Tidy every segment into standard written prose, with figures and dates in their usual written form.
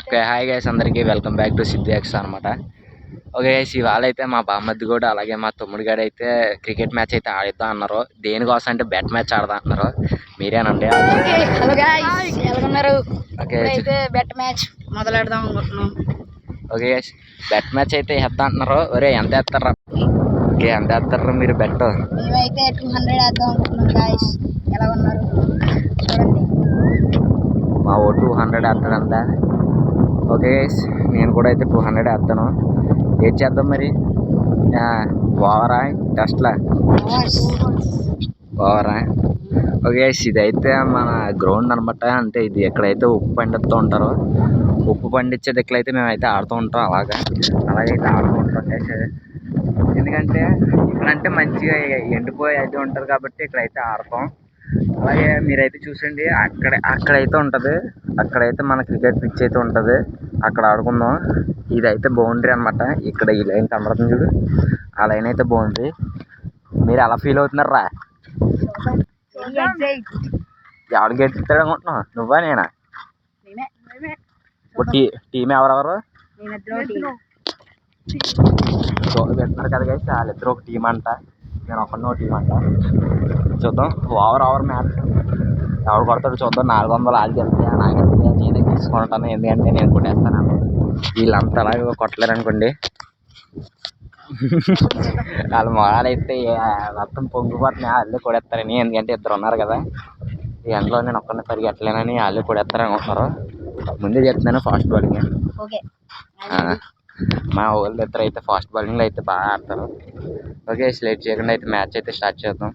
Okay, hi guys, అందరికీ welcome back to Siddhi X అనమాట. Okay guys, ఇవాళ అయితే మా బామ్మద్ది కూడా అలాగే మా తమ్ముడు గారు అయితే క్రికెట్ మ్యాచ్ అయితే ఆడిద్దాం అన్నారు. దేనికోసం అంటే బెట్ మ్యాచ్ ఆడదాం అన్నారు. మీరేనండి. బెట్ మ్యాచ్ మొదలెడదాం అనుకుంటున్నాం. ఓకే గైస్, బెట్ మ్యాచ్ అయితే వేద్దాం అంటున్నారు. ఒరే, ఎంత వేస్తారా? ఓకే, ఎంత వేస్తారా మీరు బెట్? మేమైతే 200 వేద్దాం అనుకుంటున్నాం గాయస్. ఎలా ఉన్నారు చూడండి. మా ఓ 200 వేస్తాడంతా. ఓకే గైస్, నేను కూడా అయితే 200 వేస్తాను. ఏం చేద్దాం మరి? ఓవరా టెస్ట్లా? ఓవరా? ఓకే గైస్, ఇదైతే మన గ్రౌండ్ అనమాట. అంటే ఇది ఎక్కడైతే ఉప్పు పండిస్తూ ఉంటారో, ఉప్పు పండించే దగ్గరైతే మేమైతే ఆడుతూ ఉంటాం. అలాగైతే ఆడుతూ ఉంటాం గైస్. ఎందుకంటే ఇక్కడంటే మంచిగా ఎండిపోయి అయితే ఉంటుంది కాబట్టి ఇక్కడైతే ఆడతాం. అలాగే మీరైతే చూసండి, అక్కడైతే ఉంటుంది. అక్కడైతే మన క్రికెట్ పిచ్ అయితే ఉంటుంది. అక్కడ ఆడుకుందాం. ఇదైతే బౌండరీ అనమాట. ఇక్కడ ఈ లైన్ కనబడుతుంది చూడు, ఆ లైన్ అయితే బౌండరీ. మీరు ఎలా ఫీల్ అవుతున్నారా? ఎవడు గెలుస్తాడు అనుకుంటున్నావు? నువ్వా నేనా? టీం ఎవరెవరు పెడుతున్నారు కదా గైస్? వాళ్ళిద్దరు ఒక టీం అంట, నేను ఒకనో టీం అంట. చూద్దాం ఓవర్ మ్యాచ్ ఎవరు కొడతాడు చూద్దాం. 400 వాళ్ళు గెలిస్తే నాకైతే నేనే తీసుకుంటాను. ఎందుకంటే నేను కొట్టేస్తాను. వీళ్ళంతా అలాగే కొట్టలేరు అనుకోండి. వాళ్ళ మొహాలైతే మొత్తం పొంగిపోతున్నాయి. వాళ్ళు కొడేస్తారని. ఎందుకంటే ఇద్దరు ఉన్నారు కదా, ఈ ఎండలో నేను ఒక్కరిని పరిగెట్టలేనని వాళ్ళు కొడేస్తారు అనుకుంటున్నారు. ముందే చెప్తున్నాను, ఫాస్ట్ బౌలింగ్. మా వాళ్ళు ఇద్దరు అయితే ఫాస్ట్ బౌలింగ్లో అయితే బాగా ఆడతారు. ఓకే, లేట్ చేయకుండా అయితే మ్యాచ్ అయితే స్టార్ట్ చేద్దాం.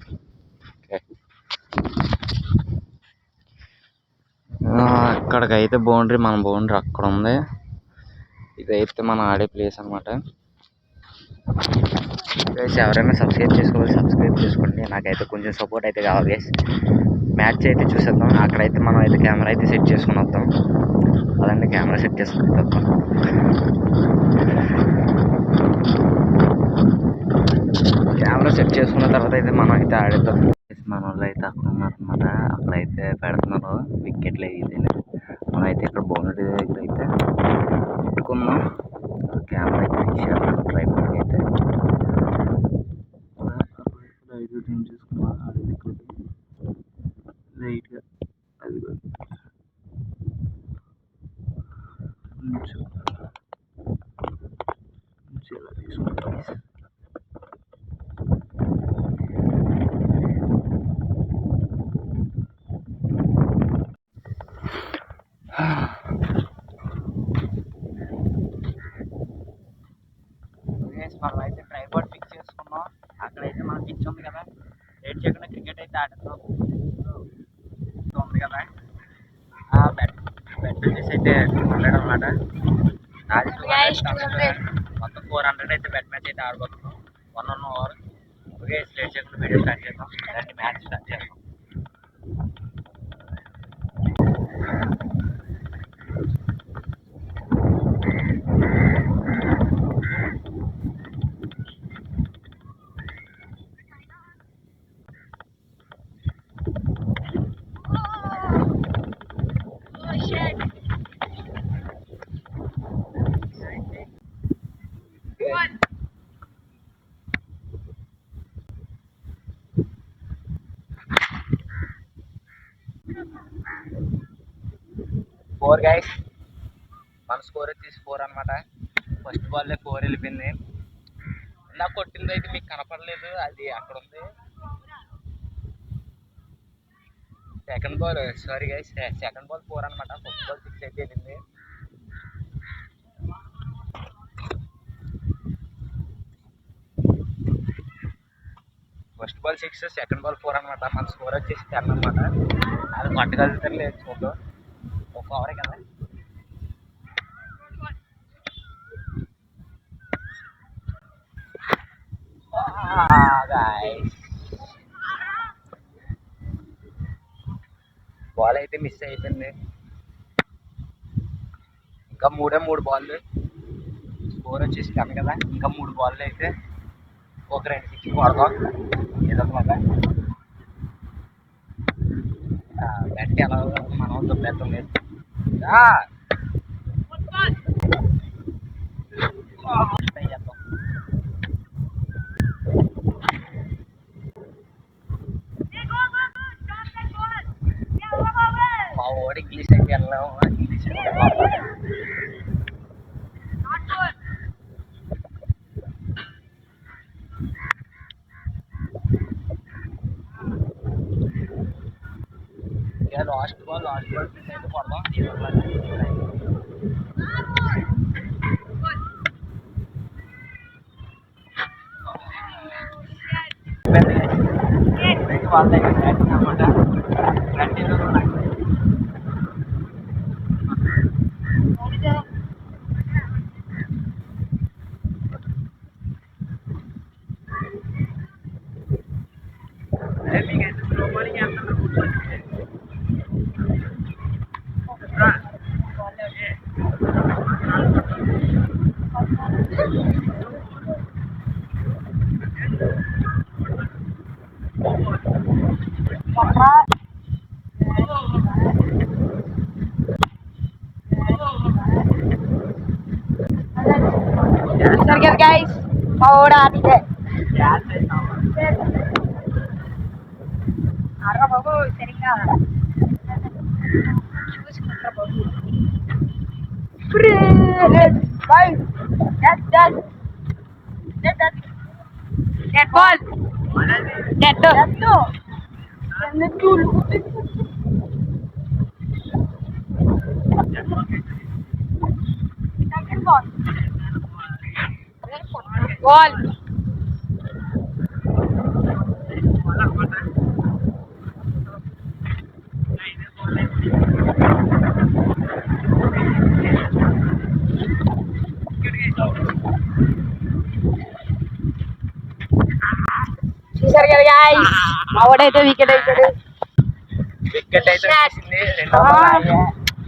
ఓకే, అక్కడికైతే బౌండరీ, మన బౌండరీ అక్కడ ఉంది. ఇదైతే మనం ఆడే ప్లేస్ అనమాట. ఎవరైనా సబ్స్క్రైబ్ చేసుకోండి. నాకైతే కొంచెం సపోర్ట్ అయితే కావాలి గైస్. మ్యాచ్ అయితే చూసేద్దాం. అక్కడైతే మనం అయితే కెమెరా అయితే సెట్ చేసుకుని వద్దాం. అదండి, కెమెరా సెట్ చేసుకుని వద్దాం. కెమెరా సెట్ చేసుకున్న తర్వాత అయితే మనం అయితే ఆడేద్దాం. మన వాళ్ళు అయితే అక్కడ ఉన్నారనమాట. అక్కడైతే పెడుతున్నారు వికెట్లు అయితే. మనం అయితే ఇక్కడ బౌండరీ దగ్గర అయితే పెట్టుకున్నాం. కెమెరా అయితే తీసేద్దాం. ట్రైపాడ్ అయితే చూసుకున్నాం. లైట్గా అది కొంచెం ఇలా తీసుకుంటాం. మనం అయితే ట్రైపాడ్ ఫిక్స్ చేసుకున్నాం. అక్కడైతే మనం పిచ్ ఉంది కదా, లేట్ చేయకుండా క్రికెట్ అయితే ఆడుతాం. ఉంది కదా, బెట్ వచ్చేసి అయితే 200 అనమాట. అది 200 మొత్తం 400 అయితే బెట్ మ్యాచ్ అయితే ఆడబోతున్నాం. 1 ఓవర్. ఓకే, లేట్ చేయకుండా వీడియో స్టార్ట్ చేద్దాం. ఇలాంటి మ్యాచ్ స్టార్ట్ చేద్దాం. ఫోర్ గైస్, మన స్కోర్ వచ్చేసి 4 అనమాట. ఫస్ట్ బాల్లో 4 వెళ్ళిపోయింది. ఇలా కొట్టింది అయితే మీకు కనపడలేదు, అది అక్కడ ఉంది. సెకండ్ బాల్ 4 అనమాట. ఫస్ట్ బాల్ 6 అయితే వెళ్ళింది. ఫస్ట్ బాల్ 6, సెకండ్ బాల్ 4 అనమాట. మన స్కోర్ వచ్చేసి 10 అనమాట. అది పట్టగలుగుతారు లేదు చూద్దాం. ఒక ఓవరే కదా. బాల్ అయితే మిస్ అయిపోయింది. ఇంకా 3 బాల్. స్కోర్ వచ్చేసి 10 కదా. ఇంకా 3 బాల్ అయితే ఒక 2 6 కొడదాం. గట్టి ఎలా మనం దుబ్బేస్తాం లేదు. మా ఓడి ఇంగ్లీష్ అయితే వెళ్ళాము. ఇంగ్లీష్ లాస్ట్ బాల్ అయితే కొడదాం. అనమాట గట్టి సరిగ్గా గైస్ మా ఓడ ఆడితే అర్ర బాబు సరిగ్గా చూసుకుంటారా బాబు. డెడ్ బాల్ డెడ్ బాల్ చూసారు కదా గాయ్స్ మా వాడైతే వికెట్ అయిపోయాడు. వికెట్ అయితే వచ్చేసింది. రెండో బాల్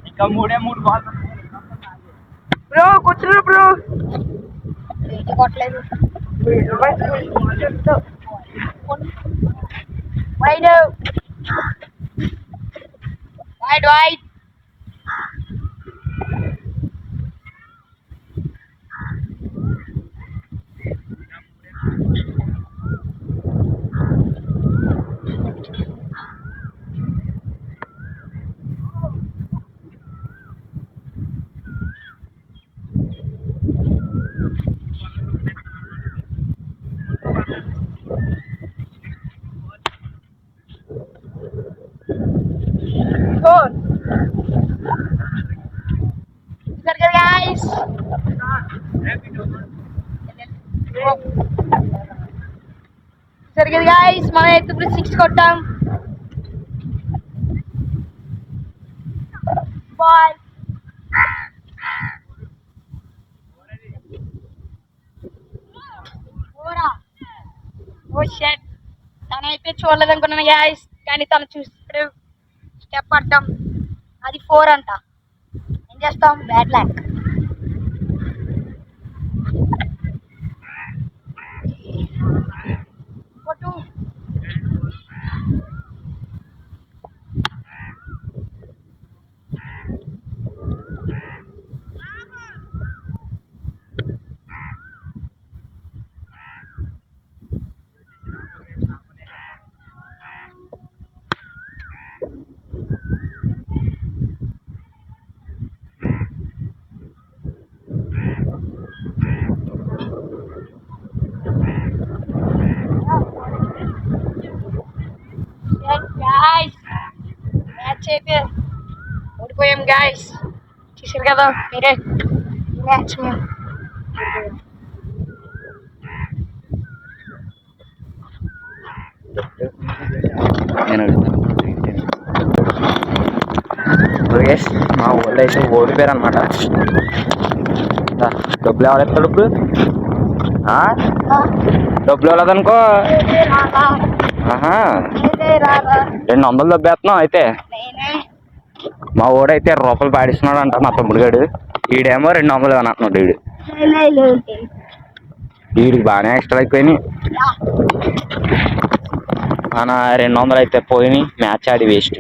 ఇంకా మూడు బాల్ బ్రో కూర్చున్నారు బ్రో కొట్టలేదు wide wide wide guys. Sorry guys, మనం అయితే ఇప్పుడు 6 కొట్టాం. బాయ్. ఓ షట్. తనైతే చూడలేదు అనుకున్నాను గాయ్స్, కానీ తను చూసి స్టెప్ పడ్డాం. అది 4 అంట. ఏం చేస్తాం, బ్యాడ్ లక్. Guys, మ్యాచ్ అయితే ఓడిపోయాం గాయస్. చూసారు కదా మీరే మ్యాచ్. మా ఊళ్ళో అయితే ఓడిపోయారు అనమాట. డబ్బులు ఎవడెత్తాడు ఇప్పుడు? డబ్బులు ఇవ్వలేదనుకో. 200 దబ్బేస్తున్నాం అయితే. మా ఓడైతే రూపాయలు పాడిస్తున్నాడు అంట మా తమ్ముడు గాడు. ఈడేమో 200 అంటున్నాడు. వీడికి బాగానే ఎక్స్ట్రా అయిపోయినాయి. మన 200 అయితే పోయినాయి. మ్యాచ్ ఆడి వేస్ట్.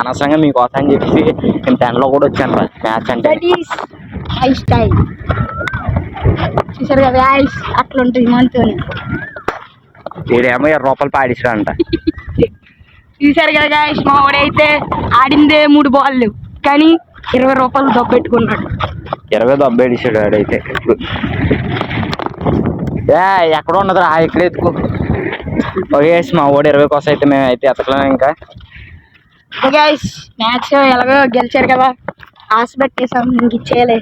అనవసరంగా మీకోసం అని చెప్పేసి నేను 10లో కూడా వచ్చాను రా మ్యాచ్ అంటే. That is high style. చూసారు కదా guys, అట్లా ఉంటుంది మనతో. వీడేమో 20 రూపాయలు పాడిస్తాడంట. చూసారు కదా guys, మా వాడైతే ఆడిందే 3 బాళ్ళు కానీ 20 రూపాయలు దొబ్బెట్టుకున్నాడు. 20 దొబ్బేడిసాడు ఆడైతే. ఎక్కడ ఉన్నదిరా ఇక్కడ ఎత్తుకో. ఓకే మా వాడు 20 కోసం అయితే మేము అయితే ఎత్తలేము ఇంకా. గైస్ మ్యాచ్ ఎలాగో గెలిచారు కదా, ఆశ పెట్టేసాం, ఇంక ఇచ్చేయలే.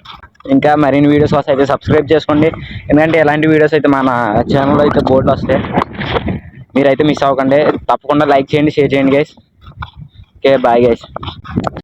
ఇంకా మరిన్ని వీడియోస్ కోసం అయితే సబ్స్క్రైబ్ చేసుకోండి. ఎందుకంటే ఇలాంటి వీడియోస్ అయితే మన ఛానల్లో అయితే బోర్డులు వస్తాయి. మీరైతే మిస్ అవ్వకండి. తప్పకుండా లైక్ చేయండి, షేర్ చేయండి గైస్. Okay bye guys.